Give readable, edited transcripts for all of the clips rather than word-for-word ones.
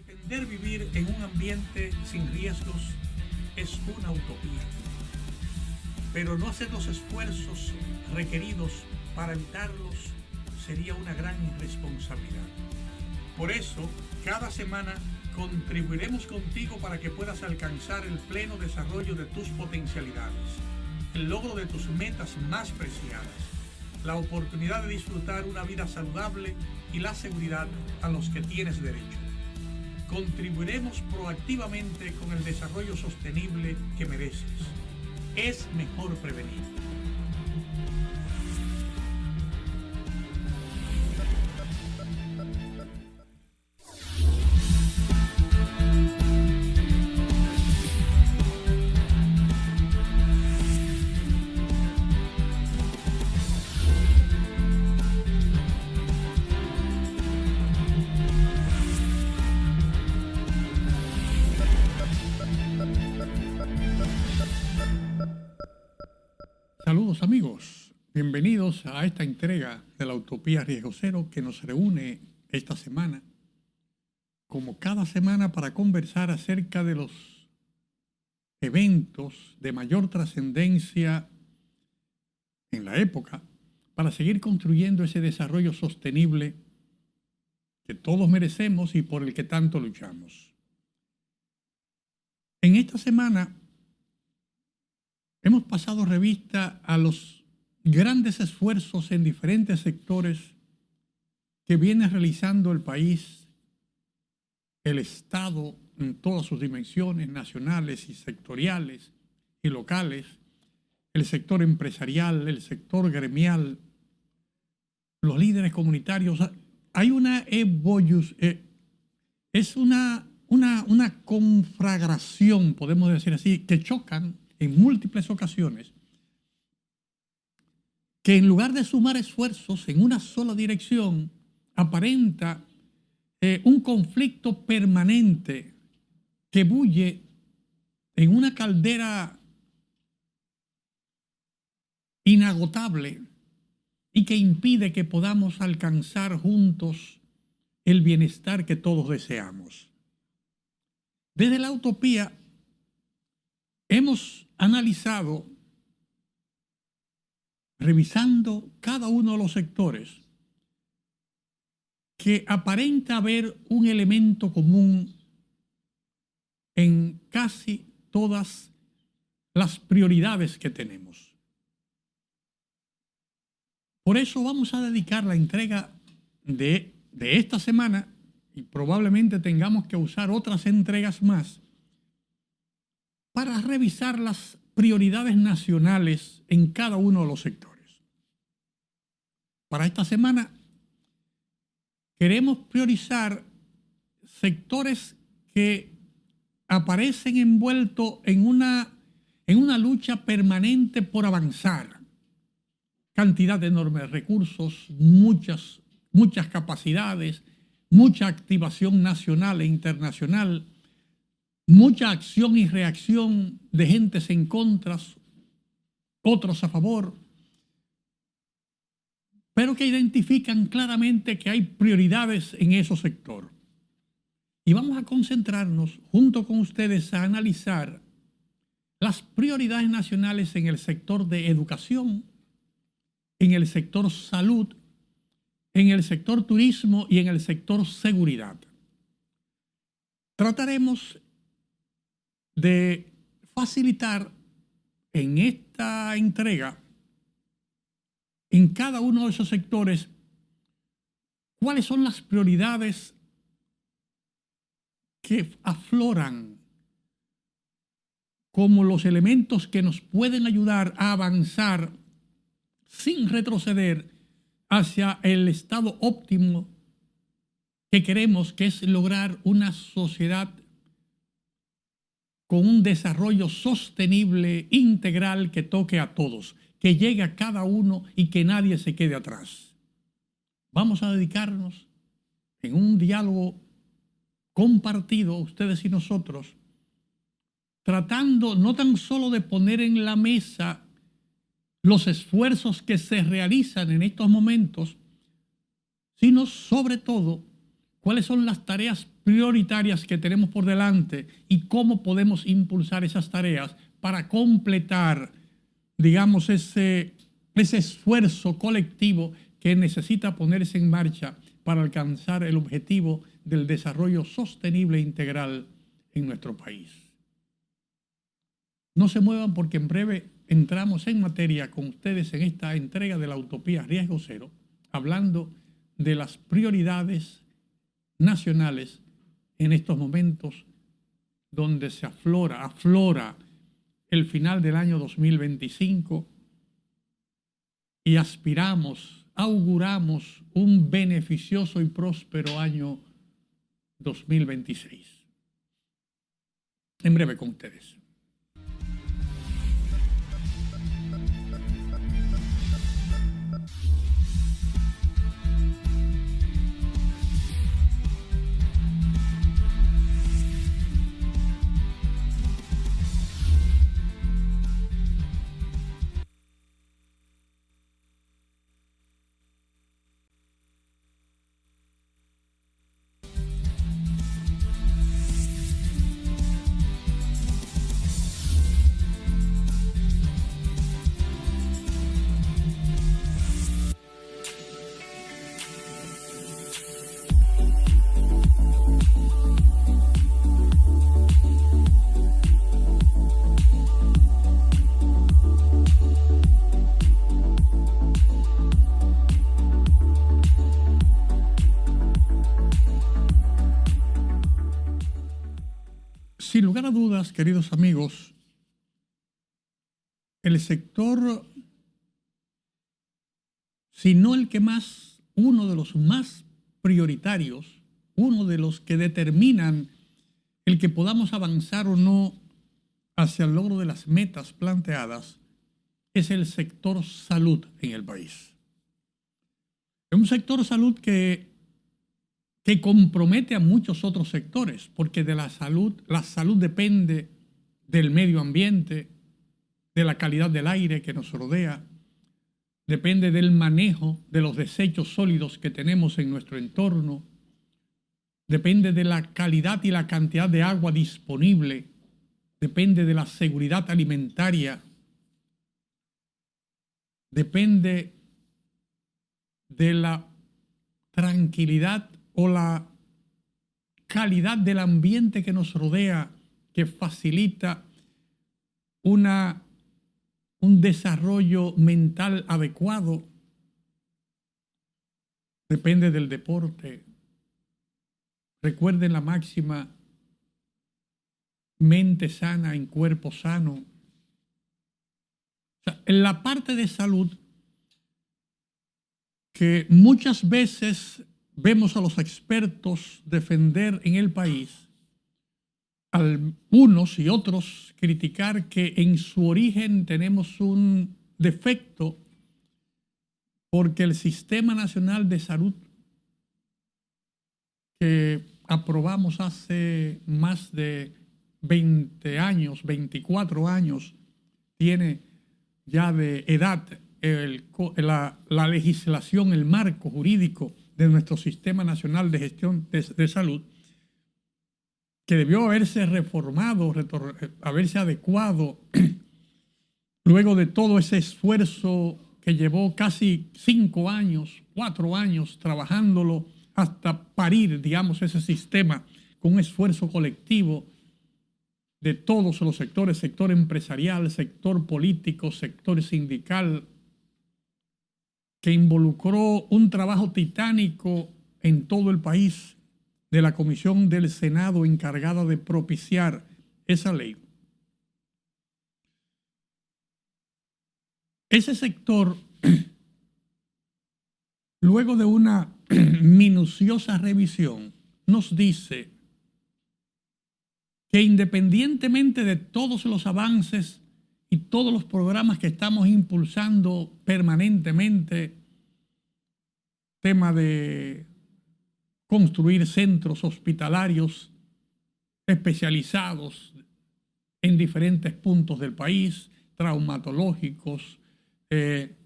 Pretender vivir en un ambiente sin riesgos es una utopía, pero no hacer los esfuerzos requeridos para evitarlos sería una gran irresponsabilidad. Por eso, cada semana contribuiremos contigo para que puedas alcanzar el pleno desarrollo de tus potencialidades, el logro de tus metas más preciadas, la oportunidad de disfrutar una vida saludable y la seguridad a los que tienes derecho. Contribuiremos proactivamente con el desarrollo sostenible que mereces. Es mejor prevenir. Saludos amigos, bienvenidos a esta entrega de la Utopía Riesgo Cero que nos reúne esta semana, como cada semana, para conversar acerca de los eventos de mayor trascendencia en la época, para seguir construyendo ese desarrollo sostenible que todos merecemos y por el que tanto luchamos. En esta semana hemos pasado revista a los grandes esfuerzos en diferentes sectores que viene realizando el país, el Estado en todas sus dimensiones, nacionales y sectoriales y locales, el sector empresarial, el sector gremial, los líderes comunitarios. Hay una evolución, es una conflagración, podemos decir así, que chocan en múltiples ocasiones, que en lugar de sumar esfuerzos en una sola dirección, aparenta un conflicto permanente que bulle en una caldera inagotable y que impide que podamos alcanzar juntos el bienestar que todos deseamos. Desde la utopía hemos analizado, revisando cada uno de los sectores, que aparenta haber un elemento común en casi todas las prioridades que tenemos. Por eso vamos a dedicar la entrega de esta semana, y probablemente tengamos que usar otras entregas más, para revisar las prioridades nacionales en cada uno de los sectores. Para esta semana queremos priorizar sectores que aparecen envueltos en una lucha permanente por avanzar. Cantidad enorme de recursos, muchas capacidades, mucha activación nacional e internacional, mucha acción y reacción de gentes en contra, otros a favor, pero que identifican claramente que hay prioridades en ese sector. Y vamos a concentrarnos junto con ustedes a analizar las prioridades nacionales en el sector de educación, en el sector salud, en el sector turismo y en el sector seguridad. Trataremos de facilitar en esta entrega, en cada uno de esos sectores, cuáles son las prioridades que afloran como los elementos que nos pueden ayudar a avanzar sin retroceder hacia el estado óptimo que queremos, que es lograr una sociedad con un desarrollo sostenible, integral, que toque a todos, que llegue a cada uno y que nadie se quede atrás. Vamos a dedicarnos en un diálogo compartido, ustedes y nosotros, tratando no tan solo de poner en la mesa los esfuerzos que se realizan en estos momentos, sino sobre todo cuáles son las tareas prioritarias que tenemos por delante y cómo podemos impulsar esas tareas para completar, digamos, ese esfuerzo colectivo que necesita ponerse en marcha para alcanzar el objetivo del desarrollo sostenible e integral en nuestro país. No se muevan porque en breve entramos en materia con ustedes en esta entrega de la Utopía Riesgo Cero, hablando de las prioridades nacionales en estos momentos donde se aflora el final del año 2025 y auguramos un beneficioso y próspero año 2026. En breve con ustedes. Sin lugar a dudas, queridos amigos, el sector, si no el que más, uno de los más prioritarios, uno de los que determinan el que podamos avanzar o no hacia el logro de las metas planteadas, es el sector salud en el país. Es un sector salud que compromete a muchos otros sectores, porque de la salud depende del medio ambiente, de la calidad del aire que nos rodea, depende del manejo de los desechos sólidos que tenemos en nuestro entorno, depende de la calidad y la cantidad de agua disponible, depende de la seguridad alimentaria, depende de la tranquilidad o la calidad del ambiente que nos rodea, que facilita un desarrollo mental adecuado. Depende del deporte. Recuerden la máxima: mente sana en cuerpo sano. O sea, en la parte de salud, que muchas veces vemos a los expertos defender en el país, algunos y otros criticar que en su origen tenemos un defecto porque el Sistema Nacional de Salud que aprobamos hace más de 20 años, 24 años, tiene ya de edad la legislación, el marco jurídico de nuestro Sistema Nacional de Gestión de Salud, que debió haberse reformado, haberse adecuado luego de todo ese esfuerzo que llevó casi 5 años, 4 años trabajándolo hasta parir, digamos, ese sistema con un esfuerzo colectivo de todos los sectores, sector empresarial, sector político, sector sindical, que involucró un trabajo titánico en todo el país de la Comisión del Senado encargada de propiciar esa ley. Ese sector, luego de una minuciosa revisión, nos dice que independientemente de todos los avances y todos los programas que estamos impulsando permanentemente, tema de construir centros hospitalarios especializados en diferentes puntos del país, traumatológicos,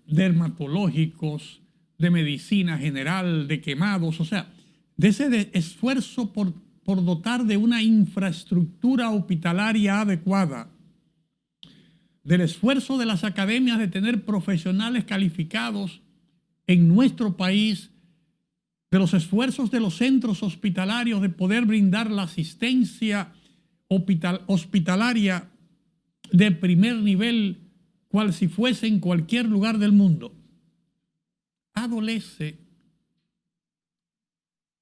dermatológicos, de medicina general, de quemados, o sea, de ese esfuerzo por dotar de una infraestructura hospitalaria adecuada, del esfuerzo de las academias de tener profesionales calificados en nuestro país, de los esfuerzos de los centros hospitalarios de poder brindar la asistencia hospitalaria de primer nivel, cual si fuese en cualquier lugar del mundo, adolece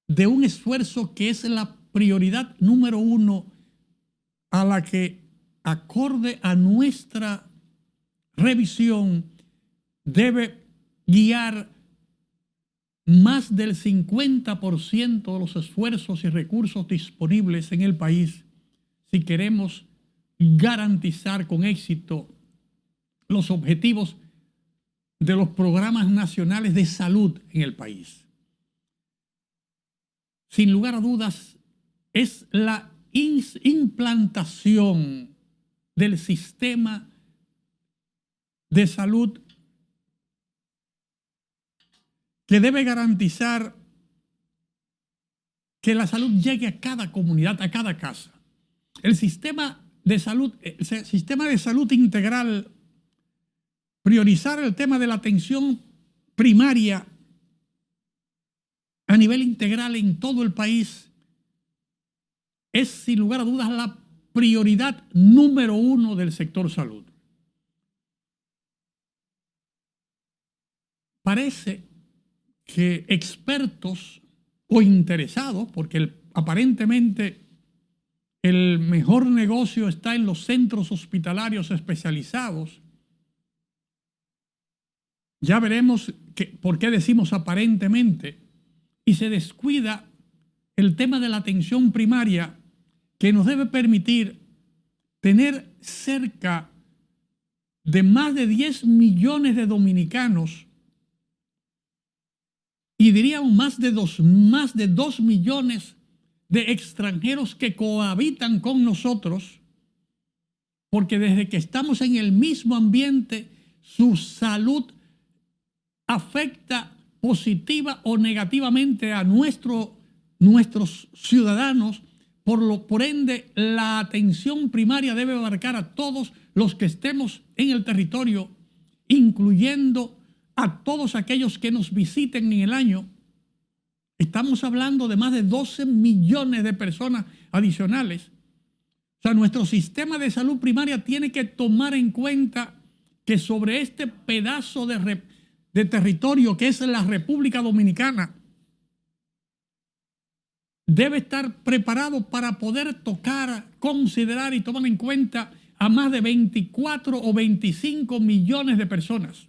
de un esfuerzo que es la prioridad número uno a la que, acorde a nuestra revisión, debe guiar más del 50% de los esfuerzos y recursos disponibles en el país si queremos garantizar con éxito los objetivos de los programas nacionales de salud en el país. Sin lugar a dudas, es la implantación del sistema de salud que debe garantizar que la salud llegue a cada comunidad, a cada casa. El sistema de salud integral, priorizar el tema de la atención primaria a nivel integral en todo el país, es sin lugar a dudas la prioridad número uno del sector salud. Parece que expertos o interesados, porque aparentemente el mejor negocio está en los centros hospitalarios especializados. Ya veremos por qué decimos aparentemente, y se descuida el tema de la atención primaria, que nos debe permitir tener cerca de más de 10 millones de dominicanos, y diríamos más de 2 millones de extranjeros que cohabitan con nosotros, porque desde que estamos en el mismo ambiente, su salud afecta positiva o negativamente a nuestros ciudadanos. Por ende, la atención primaria debe abarcar a todos los que estemos en el territorio, incluyendo a todos aquellos que nos visiten en el año. Estamos hablando de más de 12 millones de personas adicionales. O sea, nuestro sistema de salud primaria tiene que tomar en cuenta que sobre este pedazo de territorio que es la República Dominicana, debe estar preparado para poder tocar, considerar y tomar en cuenta a más de 24 o 25 millones de personas.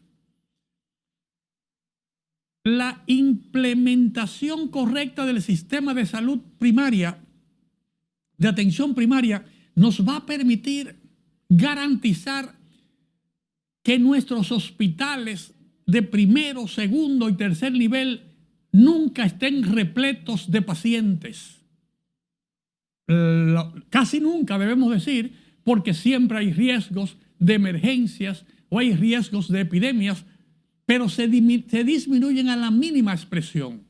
La implementación correcta del sistema de salud primaria, de atención primaria, nos va a permitir garantizar que nuestros hospitales de primero, segundo y tercer nivel nunca estén repletos de pacientes. Casi nunca, debemos decir, porque siempre hay riesgos de emergencias o hay riesgos de epidemias, pero se disminuyen a la mínima expresión.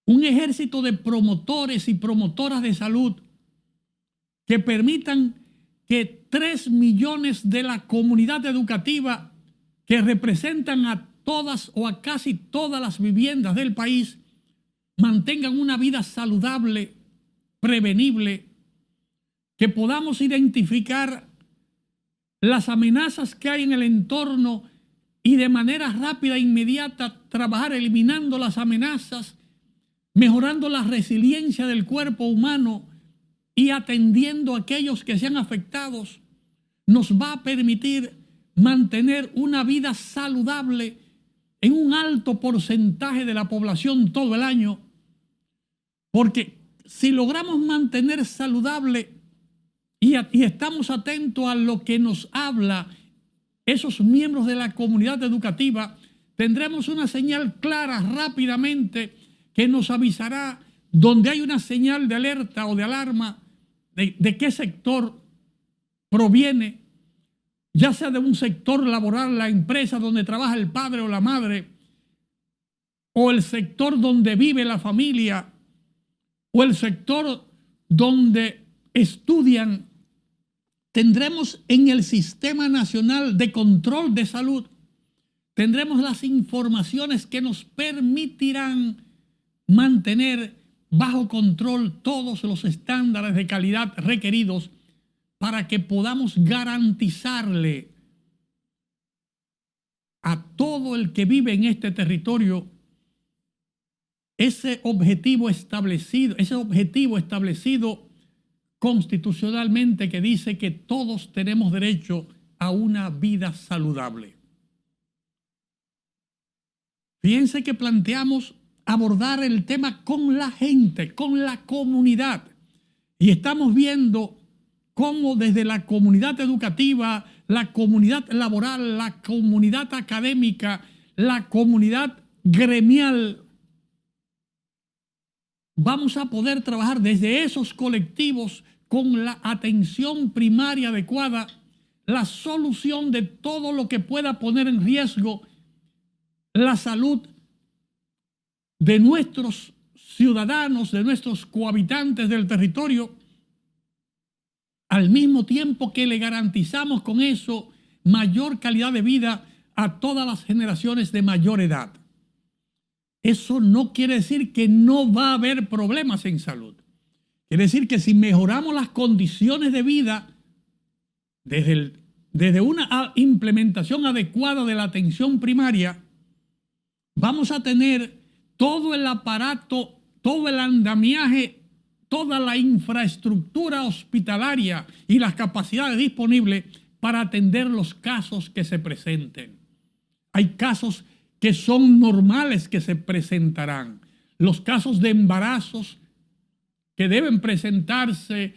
Un ejército de promotores y promotoras de salud que permitan que 3 millones de la comunidad educativa, que representan a todas o a casi todas las viviendas del país, mantengan una vida saludable, prevenible, que podamos identificar las amenazas que hay en el entorno y de manera rápida e inmediata trabajar eliminando las amenazas, mejorando la resiliencia del cuerpo humano y atendiendo a aquellos que sean afectados, nos va a permitir mantener una vida saludable en un alto porcentaje de la población todo el año, porque si logramos mantener saludable y estamos atentos a lo que nos habla esos miembros de la comunidad educativa, tendremos una señal clara rápidamente que nos avisará donde hay una señal de alerta o de alarma de qué sector proviene, ya sea de un sector laboral, la empresa donde trabaja el padre o la madre, o el sector donde vive la familia, o el sector donde estudian, tendremos en el Sistema Nacional de Control de Salud, tendremos las informaciones que nos permitirán mantener bajo control todos los estándares de calidad requeridos para que podamos garantizarle a todo el que vive en este territorio ese objetivo establecido constitucionalmente, que dice que todos tenemos derecho a una vida saludable. Fíjense que planteamos abordar el tema con la gente, con la comunidad, y estamos viendo cómo desde la comunidad educativa, la comunidad laboral, la comunidad académica, la comunidad gremial, vamos a poder trabajar desde esos colectivos con la atención primaria adecuada, la solución de todo lo que pueda poner en riesgo la salud de nuestros ciudadanos, de nuestros cohabitantes del territorio, al mismo tiempo que le garantizamos con eso mayor calidad de vida a todas las generaciones de mayor edad. Eso no quiere decir que no va a haber problemas en salud. Quiere decir que si mejoramos las condiciones de vida desde una implementación adecuada de la atención primaria, vamos a tener todo el aparato, todo el andamiaje, toda la infraestructura hospitalaria y las capacidades disponibles para atender los casos que se presenten. Hay casos que son normales que se presentarán. Los casos de embarazos que deben presentarse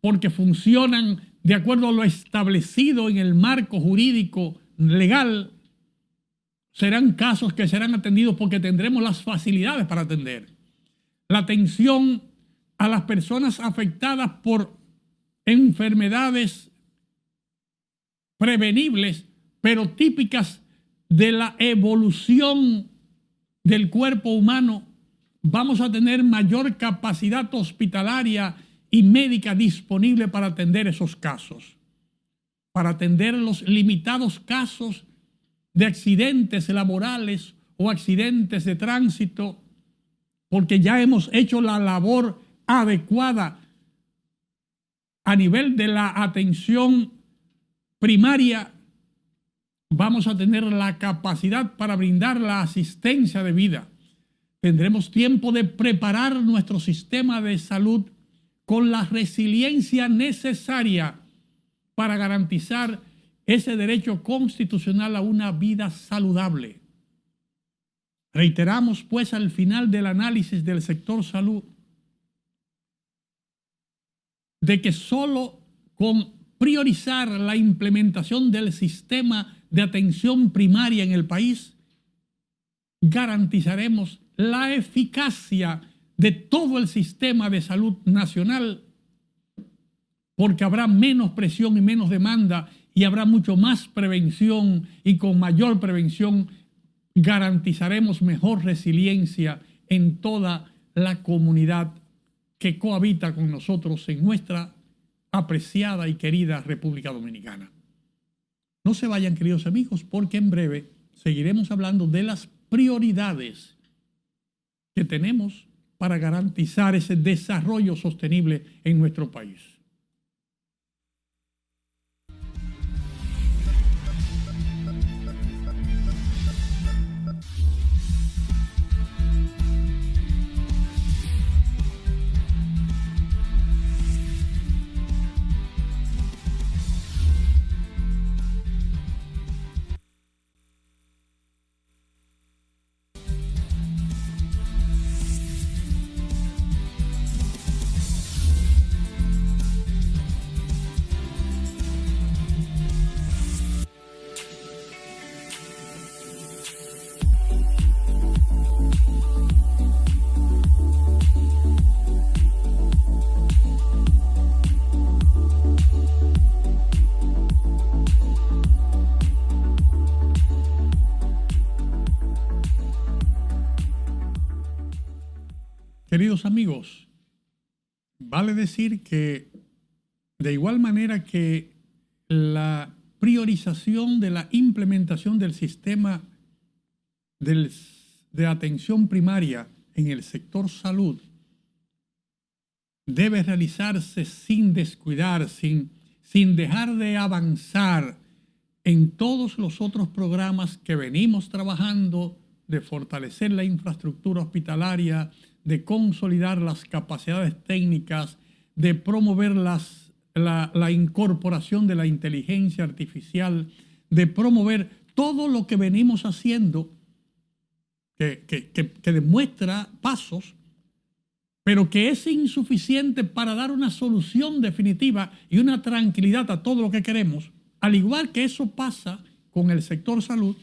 porque funcionan de acuerdo a lo establecido en el marco jurídico legal, serán casos que serán atendidos porque tendremos las facilidades para atender. La atención a las personas afectadas por enfermedades prevenibles, pero típicas de la evolución del cuerpo humano, vamos a tener mayor capacidad hospitalaria y médica disponible para atender esos casos, para atender los limitados casos de accidentes laborales o accidentes de tránsito, porque ya hemos hecho la labor adecuada a nivel de la atención primaria. Vamos a tener la capacidad para brindar la asistencia de vida. Tendremos tiempo de preparar nuestro sistema de salud con la resiliencia necesaria para garantizar ese derecho constitucional a una vida saludable. Reiteramos, pues, al final del análisis del sector salud, de que solo con priorizar la implementación del sistema de atención primaria en el país, garantizaremos la eficacia de todo el sistema de salud nacional, porque habrá menos presión y menos demanda y habrá mucho más prevención, y con mayor prevención garantizaremos mejor resiliencia en toda la comunidad que cohabita con nosotros en nuestra apreciada y querida República Dominicana. No se vayan, queridos amigos, porque en breve seguiremos hablando de las prioridades que tenemos para garantizar ese desarrollo sostenible en nuestro país. Queridos amigos, vale decir que de igual manera que la priorización de la implementación del sistema de atención primaria en el sector salud debe realizarse sin descuidar, sin dejar de avanzar en todos los otros programas que venimos trabajando, de fortalecer la infraestructura hospitalaria, de consolidar las capacidades técnicas, de promover la incorporación de la inteligencia artificial, de promover todo lo que venimos haciendo que demuestra pasos, pero que es insuficiente para dar una solución definitiva y una tranquilidad a todo lo que queremos. Al igual que eso pasa con el sector salud,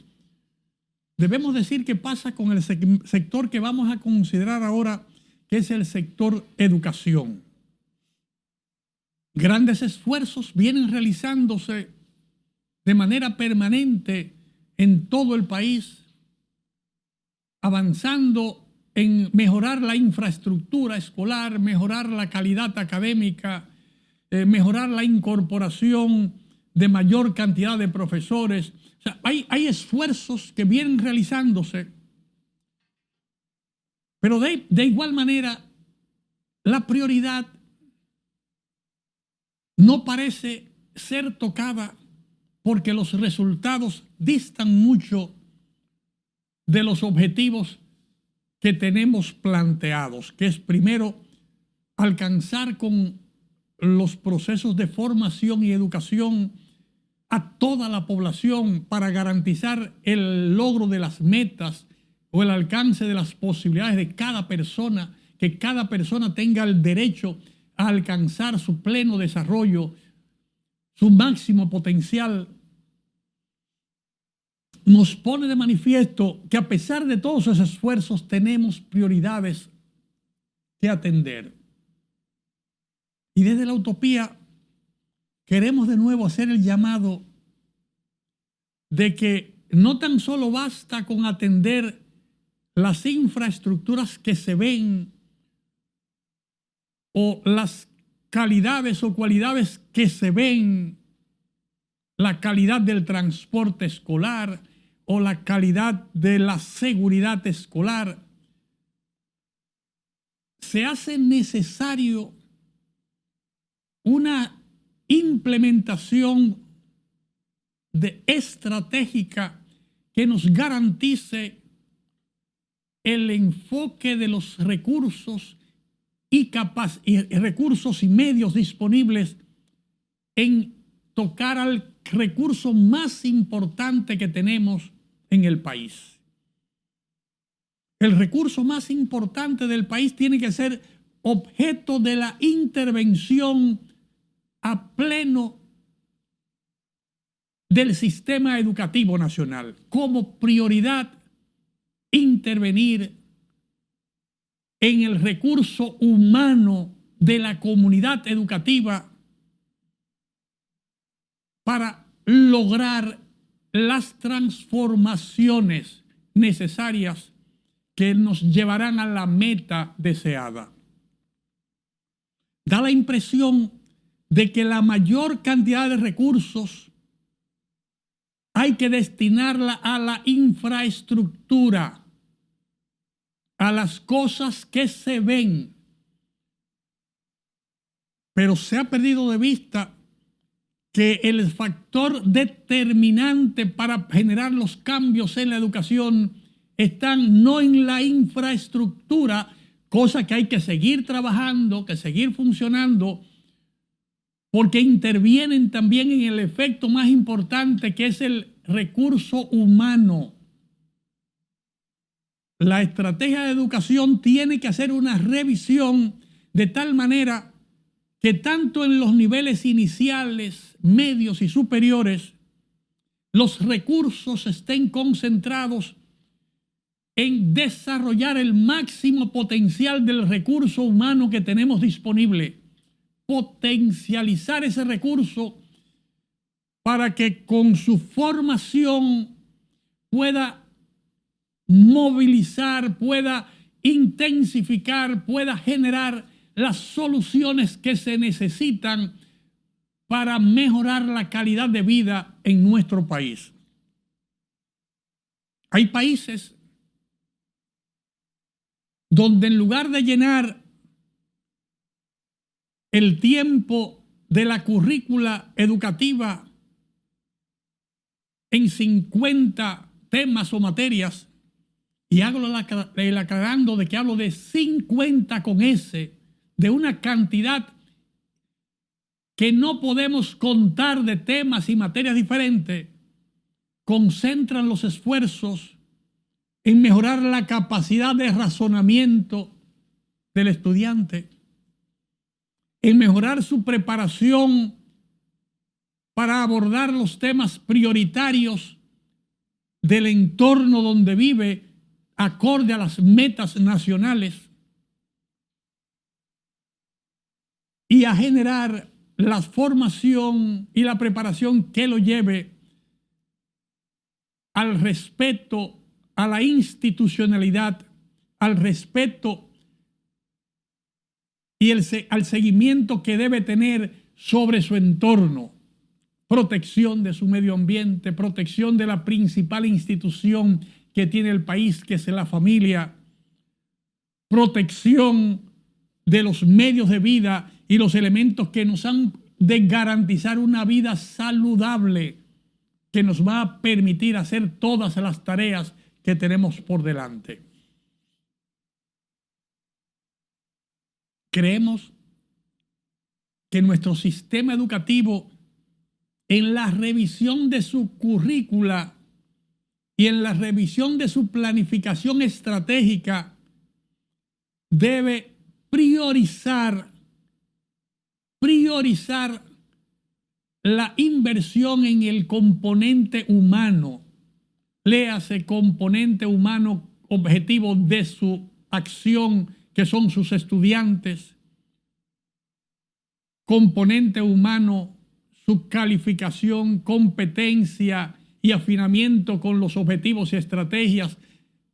debemos decir que pasa con el sector que vamos a considerar ahora, que es el sector educación. Grandes esfuerzos vienen realizándose de manera permanente en todo el país, avanzando en mejorar la infraestructura escolar, mejorar la calidad académica, mejorar la incorporación de mayor cantidad de profesores. O sea, hay esfuerzos que vienen realizándose, pero de igual manera la prioridad no parece ser tocada porque los resultados distan mucho de los objetivos que tenemos planteados, que es primero alcanzar con los procesos de formación y educación a toda la población para garantizar el logro de las metas o el alcance de las posibilidades de cada persona, que cada persona tenga el derecho a alcanzar su pleno desarrollo, su máximo potencial. Nos pone de manifiesto que a pesar de todos esos esfuerzos tenemos prioridades que atender. Y desde la utopía queremos de nuevo hacer el llamado de que no tan solo basta con atender las infraestructuras que se ven o las calidades o cualidades que se ven, la calidad del transporte escolar o la calidad de la seguridad escolar. Se hace necesario una implementación estratégica que nos garantice el enfoque de los recursos y recursos y medios disponibles en tocar al recurso más importante que tenemos en el país. El recurso más importante del país tiene que ser objeto de la intervención a pleno del sistema educativo nacional. Como prioridad, intervenir en el recurso humano de la comunidad educativa para lograr las transformaciones necesarias que nos llevarán a la meta deseada. Da la impresión de que la mayor cantidad de recursos hay que destinarla a la infraestructura, a las cosas que se ven. Pero se ha perdido de vista que el factor determinante para generar los cambios en la educación están no en la infraestructura, cosa que hay que seguir trabajando, que seguir funcionando, porque intervienen también en el efecto más importante, que es el recurso humano. La estrategia de educación tiene que hacer una revisión de tal manera que tanto en los niveles iniciales, medios y superiores, los recursos estén concentrados en desarrollar el máximo potencial del recurso humano que tenemos disponible, potencializar ese recurso para que con su formación pueda movilizar, pueda intensificar, pueda generar las soluciones que se necesitan para mejorar la calidad de vida en nuestro país. Hay países donde en lugar de llenar el tiempo de la currícula educativa en 50 temas o materias, y hago el aclarando de que hablo de 50 con S, de una cantidad que no podemos contar de temas y materias diferentes, concentran los esfuerzos en mejorar la capacidad de razonamiento del estudiante, en mejorar su preparación para abordar los temas prioritarios del entorno donde vive, acorde a las metas nacionales, y a generar la formación y la preparación que lo lleve al respeto a la institucionalidad, al respeto y al seguimiento que debe tener sobre su entorno, protección de su medio ambiente, protección de la principal institución que tiene el país, que es la familia, protección de los medios de vida y los elementos que nos han de garantizar una vida saludable que nos va a permitir hacer todas las tareas que tenemos por delante. Creemos que nuestro sistema educativo, en la revisión de su currícula y en la revisión de su planificación estratégica, debe priorizar la inversión en el componente humano. Léase componente humano objetivo de su acción, que son sus estudiantes. Componente humano, su calificación, competencia y afinamiento con los objetivos y estrategias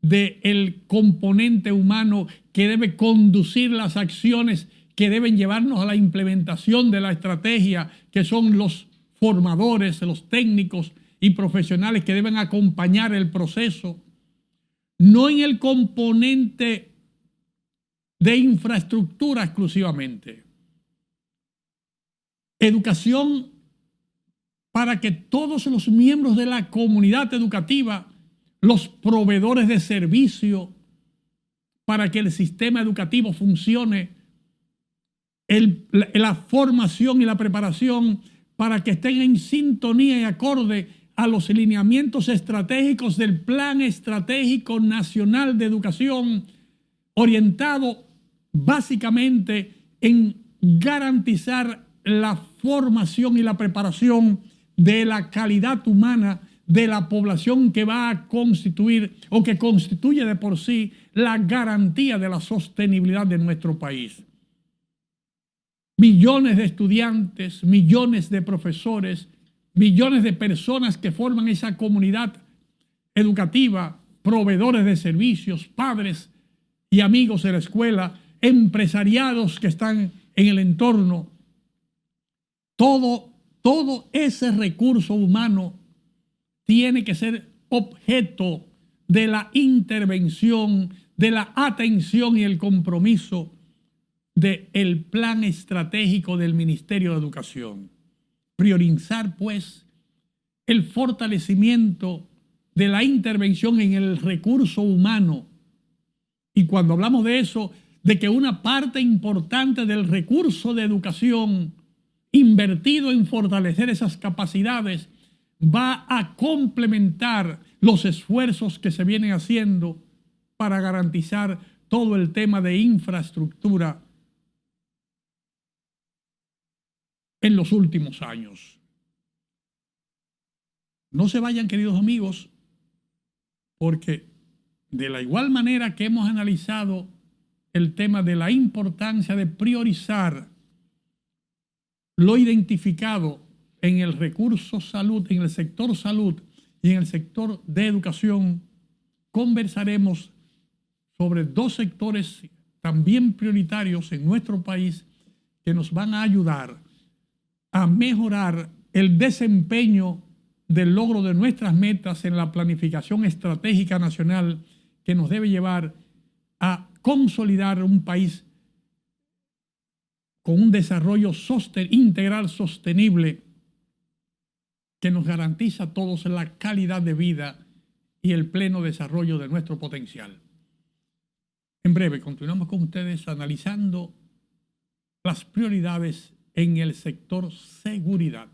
del componente humano que debe conducir las acciones que deben llevarnos a la implementación de la estrategia, que son los formadores, los técnicos y profesionales que deben acompañar el proceso. No en el componente de infraestructura exclusivamente. Educación para que todos los miembros de la comunidad educativa, los proveedores de servicio, para que el sistema educativo funcione, la formación y la preparación para que estén en sintonía y acorde a los lineamientos estratégicos del Plan Estratégico Nacional de Educación, orientado básicamente en garantizar la formación y la preparación de la calidad humana de la población que va a constituir o que constituye de por sí la garantía de la sostenibilidad de nuestro país. Millones de estudiantes, millones de profesores, millones de personas que forman esa comunidad educativa, proveedores de servicios, padres y amigos de la escuela, empresariados que están en el entorno. Todo ese recurso humano tiene que ser objeto de la intervención, de la atención y el compromiso del plan estratégico del Ministerio de Educación. Priorizar, pues, el fortalecimiento de la intervención en el recurso humano. Y cuando hablamos de eso, de que una parte importante del recurso de educación invertido en fortalecer esas capacidades va a complementar los esfuerzos que se vienen haciendo para garantizar todo el tema de infraestructura en los últimos años. No se vayan, queridos amigos, porque de la igual manera que hemos analizado el tema de la importancia de priorizar lo identificado en el recurso salud, en el sector salud y en el sector de educación, conversaremos sobre dos sectores también prioritarios en nuestro país que nos van a ayudar a mejorar el desempeño del logro de nuestras metas en la planificación estratégica nacional que nos debe llevar a consolidar un país con un desarrollo integral sostenible que nos garantiza a todos la calidad de vida y el pleno desarrollo de nuestro potencial. En breve, continuamos con ustedes analizando las prioridades en el sector seguridad.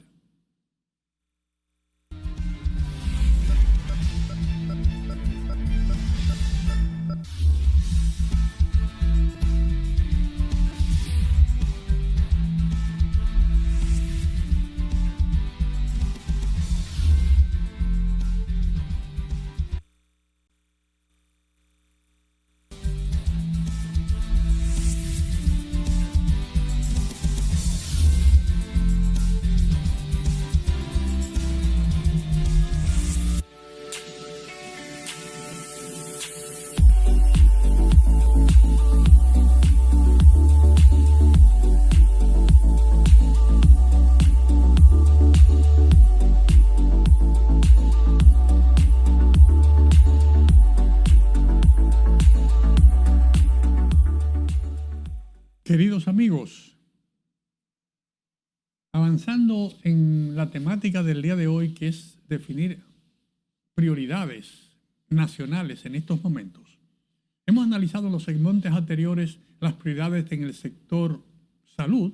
Queridos amigos, avanzando en la temática del día de hoy, que es definir prioridades nacionales en estos momentos, hemos analizado en los segmentos anteriores las prioridades en el sector salud,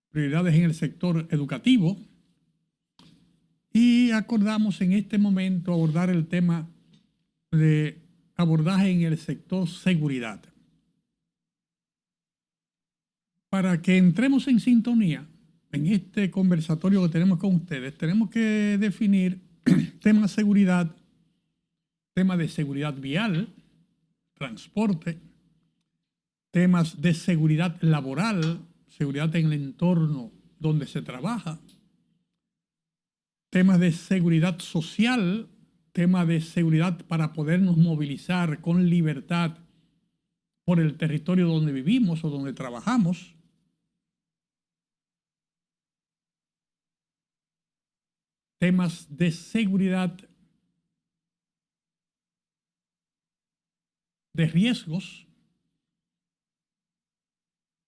prioridades en el sector educativo y acordamos en este momento abordar el tema de abordaje en el sector seguridad. Para que entremos en sintonía en este conversatorio que tenemos con ustedes, tenemos que definir temas de seguridad, temas de seguridad vial, transporte, temas de seguridad laboral, seguridad en el entorno donde se trabaja, temas de seguridad social, temas de seguridad para podernos movilizar con libertad por el territorio donde vivimos o donde trabajamos, temas de seguridad de riesgos.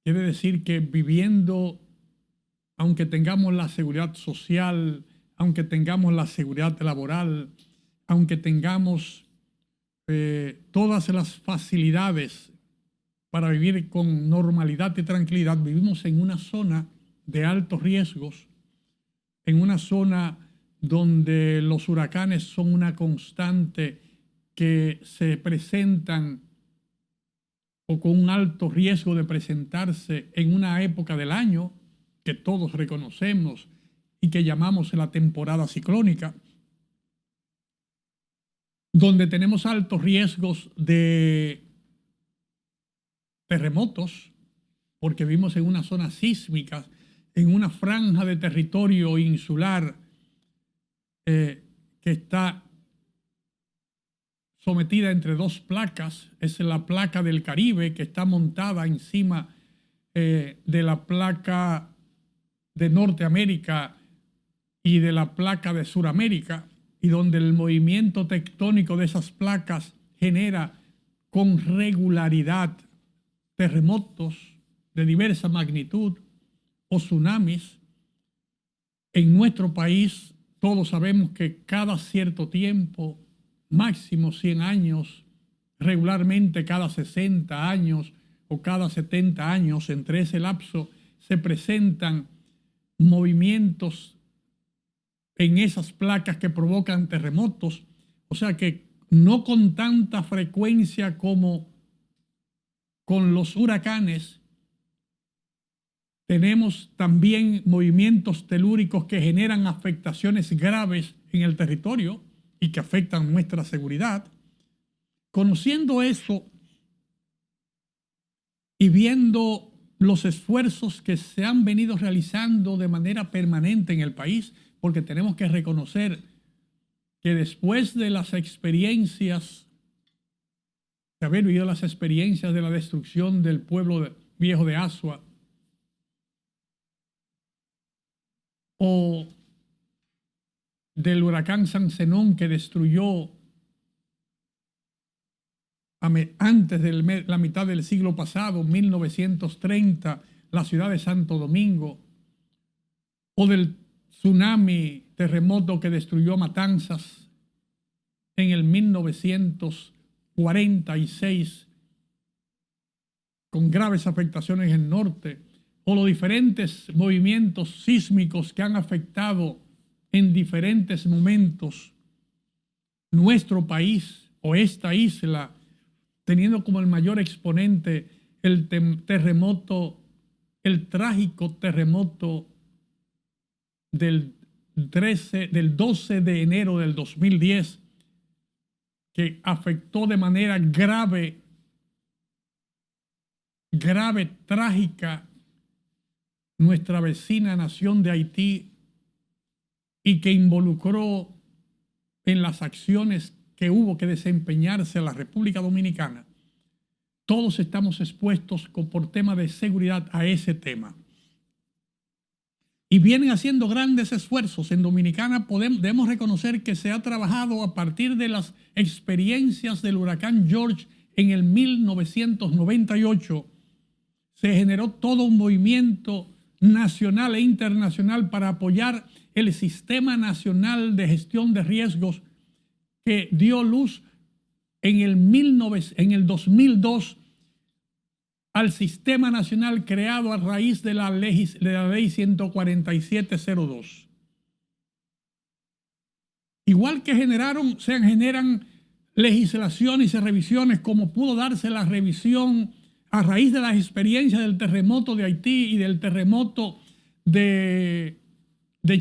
Quiere decir que viviendo, aunque tengamos la seguridad social, aunque tengamos la seguridad laboral, aunque tengamos todas las facilidades para vivir con normalidad y tranquilidad, vivimos en una zona de altos riesgos, en una zona donde los huracanes son una constante que se presentan o con un alto riesgo de presentarse en una época del año que todos reconocemos y que llamamos la temporada ciclónica, donde tenemos altos riesgos de terremotos, porque vivimos en una zona sísmica, en una franja de territorio insular que está sometida entre dos placas. Es la placa del Caribe, que está montada encima de la placa de Norteamérica y de la placa de Suramérica, y donde el movimiento tectónico de esas placas genera con regularidad terremotos de diversa magnitud o tsunamis. En nuestro país todos sabemos que cada cierto tiempo, máximo 100 años, regularmente cada 60 años o cada 70 años, entre ese lapso se presentan movimientos en esas placas que provocan terremotos. O sea que no con tanta frecuencia como con los huracanes, tenemos también movimientos telúricos que generan afectaciones graves en el territorio y que afectan nuestra seguridad. Conociendo eso y viendo los esfuerzos que se han venido realizando de manera permanente en el país, porque tenemos que reconocer que después de las experiencias de haber vivido las experiencias de la destrucción del pueblo viejo de Asua, o del huracán San Zenón que destruyó antes de la mitad del siglo pasado, 1930, la ciudad de Santo Domingo, o del tsunami, terremoto que destruyó Matanzas en el 1946, con graves afectaciones en el norte, o los diferentes movimientos sísmicos que han afectado en diferentes momentos nuestro país o esta isla, teniendo como el mayor exponente el terremoto, el trágico terremoto del 12 de enero del 2010, que afectó de manera grave, trágica, nuestra vecina nación de Haití, y que involucró en las acciones que hubo que desempeñarse la República Dominicana. Todos estamos expuestos por tema de seguridad a ese tema. Y vienen haciendo grandes esfuerzos. En Dominicana debemos reconocer que se ha trabajado a partir de las experiencias del huracán George en el 1998. Se generó todo un movimiento nacional e internacional para apoyar el Sistema Nacional de Gestión de Riesgos, que dio luz en el 2002 al Sistema Nacional creado a raíz de la Ley 14702. Igual que se generan legislaciones y revisiones, como pudo darse la revisión a raíz de las experiencias del terremoto de Haití y del terremoto de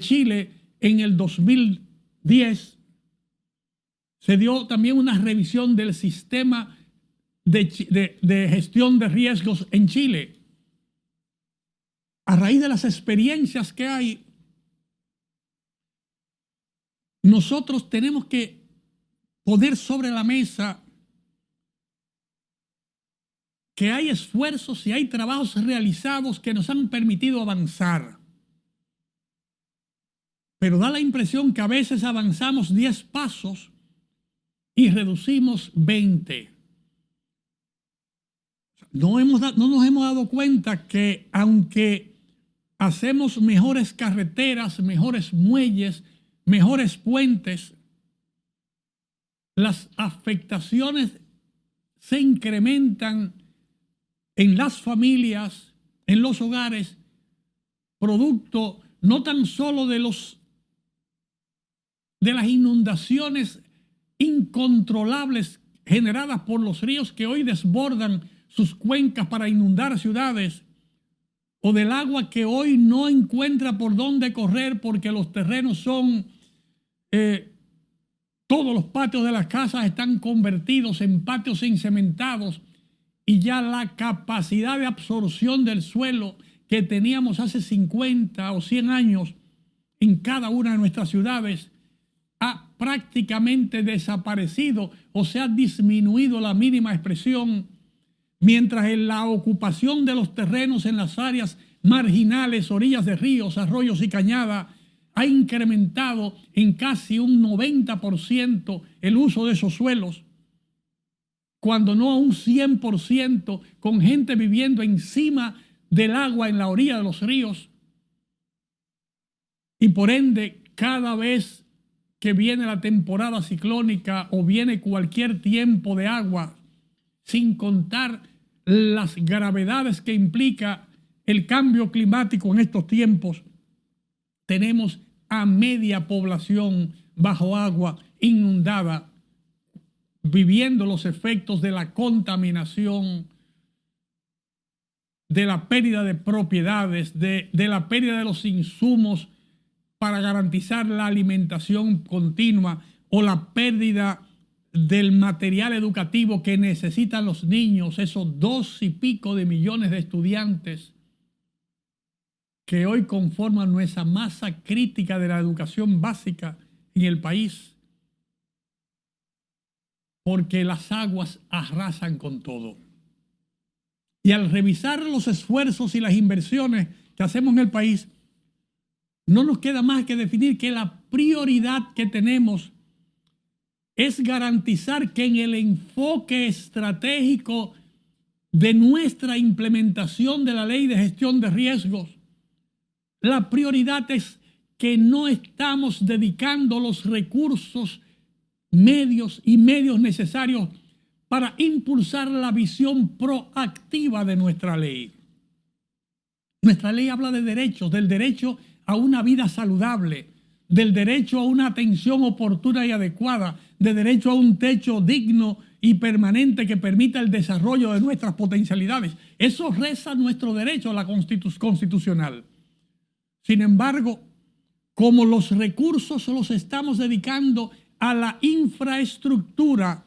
Chile en el 2010, se dio también una revisión del sistema de gestión de riesgos en Chile. A raíz de las experiencias que hay, nosotros tenemos que poner sobre la mesa que hay esfuerzos y hay trabajos realizados que nos han permitido avanzar. Pero da la impresión que a veces avanzamos 10 pasos y reducimos 20. No nos hemos dado cuenta que aunque hacemos mejores carreteras, mejores muelles, mejores puentes, las afectaciones se incrementan en las familias, en los hogares, producto no tan solo de las inundaciones incontrolables generadas por los ríos que hoy desbordan sus cuencas para inundar ciudades, o del agua que hoy no encuentra por dónde correr porque los terrenos son, todos los patios de las casas están convertidos en patios incementados, y ya la capacidad de absorción del suelo que teníamos hace 50 o 100 años en cada una de nuestras ciudades ha prácticamente desaparecido o se ha disminuido la mínima expresión, mientras en la ocupación de los terrenos en las áreas marginales, orillas de ríos, arroyos y cañadas, ha incrementado en casi un 90% el uso de esos suelos, cuando no a un 100%, con gente viviendo encima del agua en la orilla de los ríos. Y por ende, cada vez que viene la temporada ciclónica o viene cualquier tiempo de agua, sin contar las gravedades que implica el cambio climático en estos tiempos, tenemos a media población bajo agua, inundada, viviendo los efectos de la contaminación, de la pérdida de propiedades, de la pérdida de los insumos para garantizar la alimentación continua, o la pérdida del material educativo que necesitan los niños, esos 2 y pico de millones de estudiantes que hoy conforman nuestra masa crítica de la educación básica en el país. porque las aguas arrasan con todo. Y al revisar los esfuerzos y las inversiones que hacemos en el país, no nos queda más que definir que la prioridad que tenemos es garantizar que en el enfoque estratégico de nuestra implementación de la ley de gestión de riesgos, la prioridad es que no estamos dedicando los recursos medios necesarios para impulsar la visión proactiva de nuestra ley. Nuestra ley habla de derechos, del derecho a una vida saludable, del derecho a una atención oportuna y adecuada, del derecho a un techo digno y permanente que permita el desarrollo de nuestras potencialidades. Eso reza nuestro derecho a la constitucional. Sin embargo, como los recursos los estamos dedicando a la infraestructura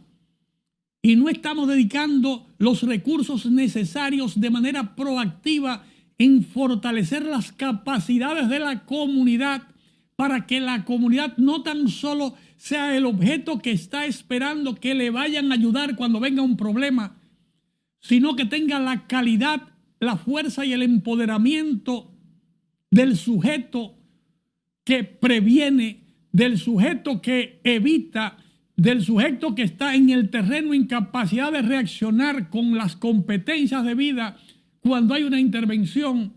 y no estamos dedicando los recursos necesarios de manera proactiva en fortalecer las capacidades de la comunidad para que la comunidad no tan solo sea el objeto que está esperando que le vayan a ayudar cuando venga un problema, sino que tenga la calidad, la fuerza y el empoderamiento del sujeto que previene, del sujeto que evita, del sujeto que está en el terreno en capacidad de reaccionar con las competencias de vida cuando hay una intervención,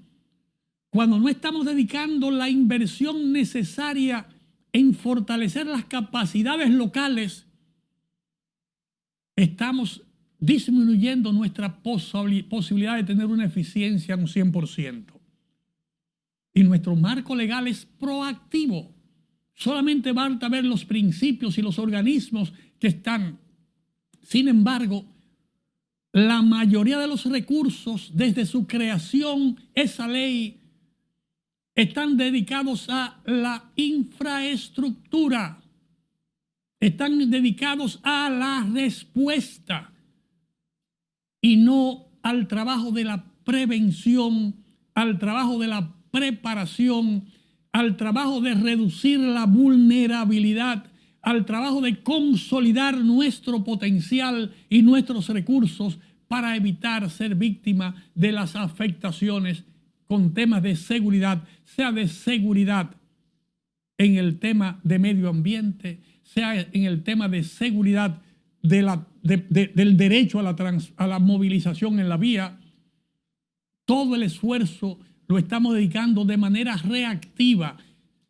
cuando no estamos dedicando la inversión necesaria en fortalecer las capacidades locales, estamos disminuyendo nuestra posibilidad de tener una eficiencia un 100%. Y nuestro marco legal es proactivo. Solamente basta ver los principios y los organismos que están. Sin embargo, la mayoría de los recursos desde su creación, esa ley, están dedicados a la infraestructura, están dedicados a la respuesta y no al trabajo de la prevención, al trabajo de la preparación, al trabajo de reducir la vulnerabilidad, al trabajo de consolidar nuestro potencial y nuestros recursos para evitar ser víctima de las afectaciones con temas de seguridad, sea de seguridad en el tema de medio ambiente, sea en el tema de seguridad del derecho a la movilización en la vía. Todo el esfuerzo lo estamos dedicando de manera reactiva,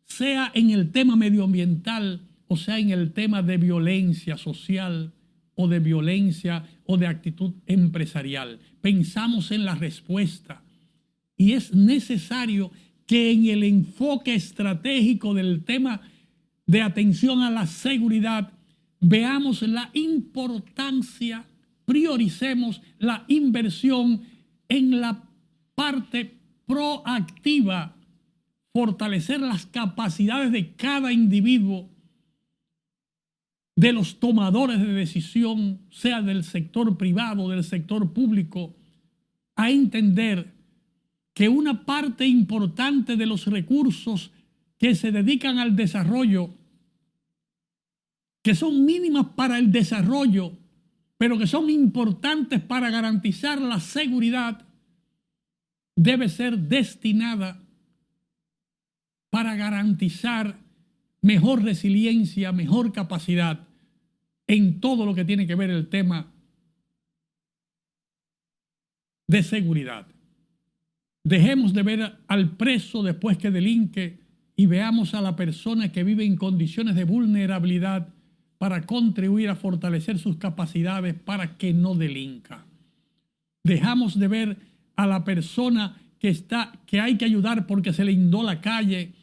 sea en el tema medioambiental o sea en el tema de violencia social o de violencia o de actitud empresarial. Pensamos en la respuesta y es necesario que en el enfoque estratégico del tema de atención a la seguridad veamos la importancia, prioricemos la inversión en la parte proactiva, fortalecer las capacidades de cada individuo, de los tomadores de decisión, sea del sector privado, del sector público, a entender que una parte importante de los recursos que se dedican al desarrollo, que son mínimas para el desarrollo, pero que son importantes para garantizar la seguridad, debe ser destinada para garantizar mejor resiliencia, mejor capacidad en todo lo que tiene que ver el tema de seguridad. Dejemos de ver al preso después que delinque y veamos a la persona que vive en condiciones de vulnerabilidad para contribuir a fortalecer sus capacidades para que no delinca. Dejamos de ver a la persona que hay que ayudar porque se le inundó la calle,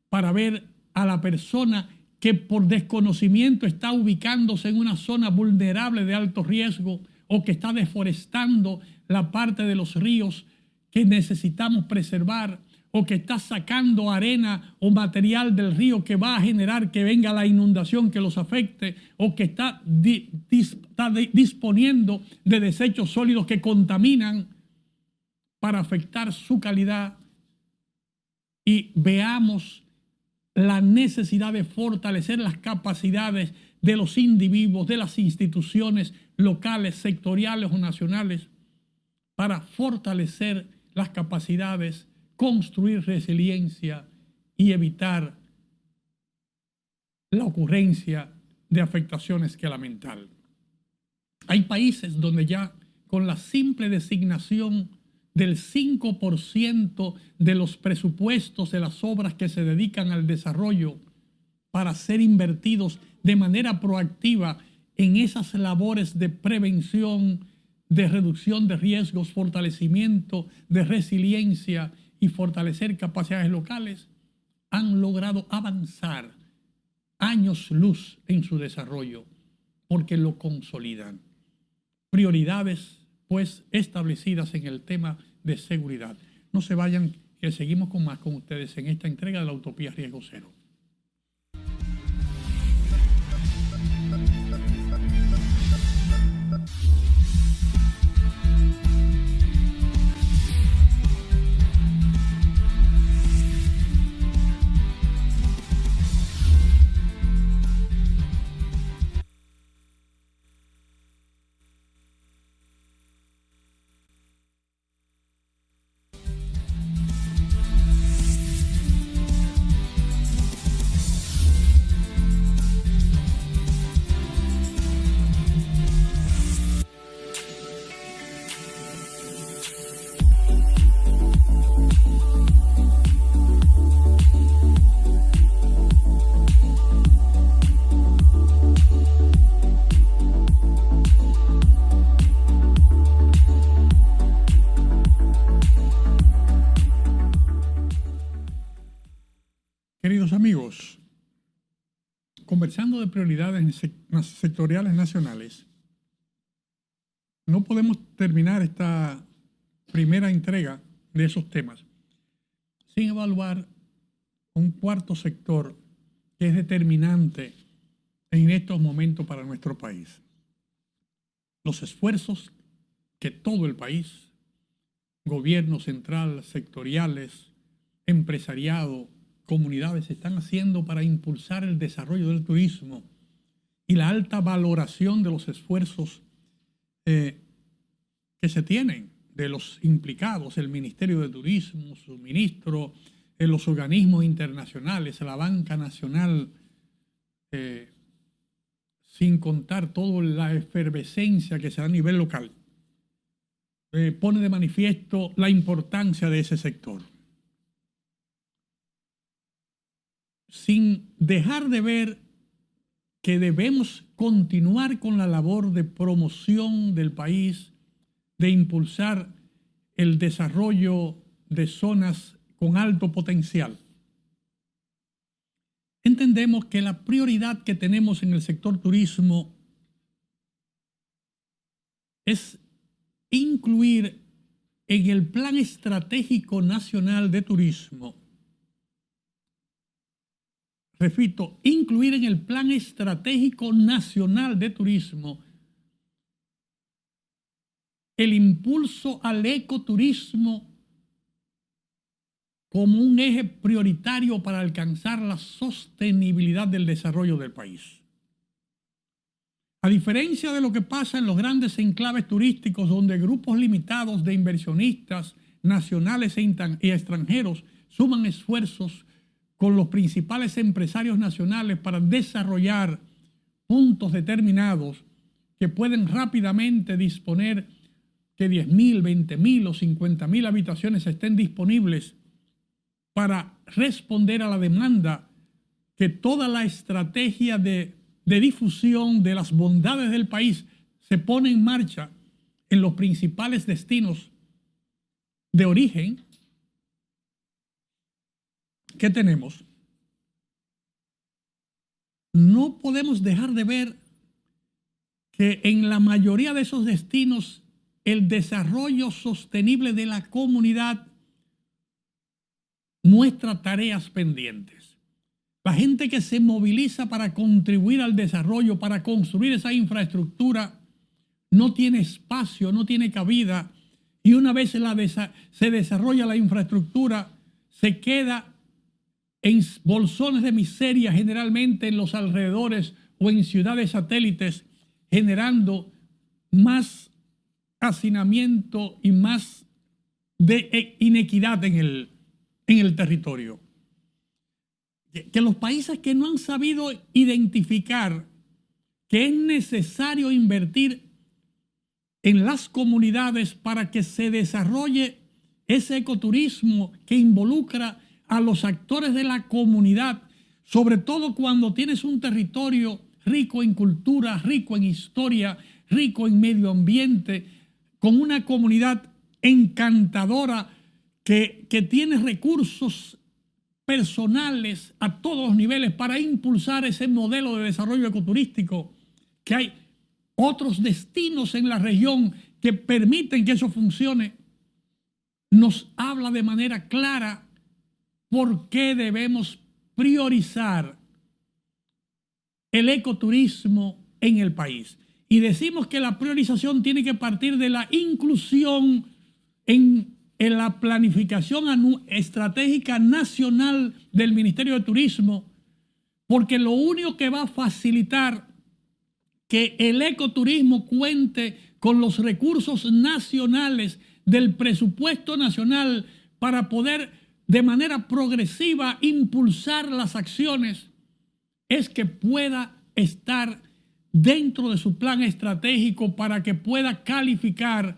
para ver a la persona que por desconocimiento está ubicándose en una zona vulnerable de alto riesgo o que está deforestando la parte de los ríos que necesitamos preservar, o que está sacando arena o material del río que va a generar que venga la inundación que los afecte, o que está disponiendo de desechos sólidos que contaminan para afectar su calidad. Y veamos la necesidad de fortalecer las capacidades de los individuos, de las instituciones locales, sectoriales o nacionales, para fortalecer las capacidades, construir resiliencia y evitar la ocurrencia de afectaciones que lamentar. Hay países donde ya con la simple designación del 5% de los presupuestos de las obras que se dedican al desarrollo para ser invertidos de manera proactiva en esas labores de prevención, de reducción de riesgos, fortalecimiento de resiliencia y fortalecer capacidades locales, han logrado avanzar años luz en su desarrollo porque lo consolidan. Prioridades pues establecidas en el tema de seguridad. No se vayan, que seguimos con más con ustedes en esta entrega de la Utopía Riesgo Cero. Queridos amigos, conversando de prioridades sectoriales nacionales, no podemos terminar esta primera entrega de esos temas sin evaluar un cuarto sector que es determinante en estos momentos para nuestro país. Los esfuerzos que todo el país, gobierno central, sectoriales, empresariado, comunidades están haciendo para impulsar el desarrollo del turismo y la alta valoración de los esfuerzos que se tienen de los implicados, el Ministerio de Turismo, su ministro, los organismos internacionales, la banca nacional, sin contar toda la efervescencia que se da a nivel local, pone de manifiesto la importancia de ese sector. Sin dejar de ver que debemos continuar con la labor de promoción del país, de impulsar el desarrollo de zonas con alto potencial. Entendemos que la prioridad que tenemos en el sector turismo es incluir en el Plan Estratégico Nacional de Turismo. Repito, incluir en el Plan Estratégico Nacional de Turismo el impulso al ecoturismo como un eje prioritario para alcanzar la sostenibilidad del desarrollo del país. A diferencia de lo que pasa en los grandes enclaves turísticos, donde grupos limitados de inversionistas nacionales y extranjeros suman esfuerzos con los principales empresarios nacionales para desarrollar puntos determinados que pueden rápidamente disponer que 10.000, 20.000 o 50.000 habitaciones estén disponibles para responder a la demanda, que toda la estrategia de difusión de las bondades del país se pone en marcha en los principales destinos de origen que tenemos. No podemos dejar de ver que en la mayoría de esos destinos el desarrollo sostenible de la comunidad muestra tareas pendientes. La gente que se moviliza para contribuir al desarrollo, para construir esa infraestructura, no tiene espacio, no tiene cabida, y una vez se desarrolla la infraestructura, se queda en bolsones de miseria, generalmente en los alrededores o en ciudades satélites, generando más hacinamiento y más de inequidad en el territorio. Que los países que no han sabido identificar que es necesario invertir en las comunidades para que se desarrolle ese ecoturismo que involucra a los actores de la comunidad, sobre todo cuando tienes un territorio rico en cultura, rico en historia, rico en medio ambiente, con una comunidad encantadora que tiene recursos personales a todos los niveles para impulsar ese modelo de desarrollo ecoturístico, que hay otros destinos en la región que permiten que eso funcione, nos habla de manera clara por qué debemos priorizar el ecoturismo en el país. Y decimos que la priorización tiene que partir de la inclusión en la planificación estratégica nacional del Ministerio de Turismo, porque lo único que va a facilitar que el ecoturismo cuente con los recursos nacionales del presupuesto nacional para poder de manera progresiva impulsar las acciones es que pueda estar dentro de su plan estratégico para que pueda calificar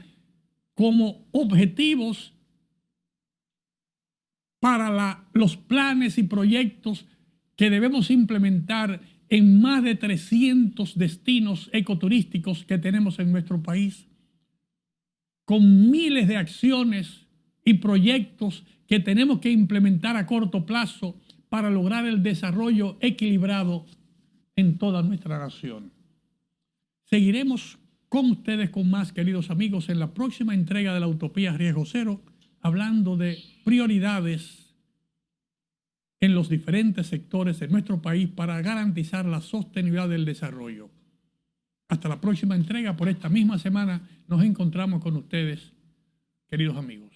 como objetivos para los planes y proyectos que debemos implementar en más de 300 destinos ecoturísticos que tenemos en nuestro país, con miles de acciones y proyectos que tenemos que implementar a corto plazo para lograr el desarrollo equilibrado en toda nuestra nación. Seguiremos con ustedes con más, queridos amigos, en la próxima entrega de la Utopía Riesgo Cero, hablando de prioridades en los diferentes sectores de nuestro país para garantizar la sostenibilidad del desarrollo. Hasta la próxima entrega. Por esta misma semana nos encontramos con ustedes, queridos amigos.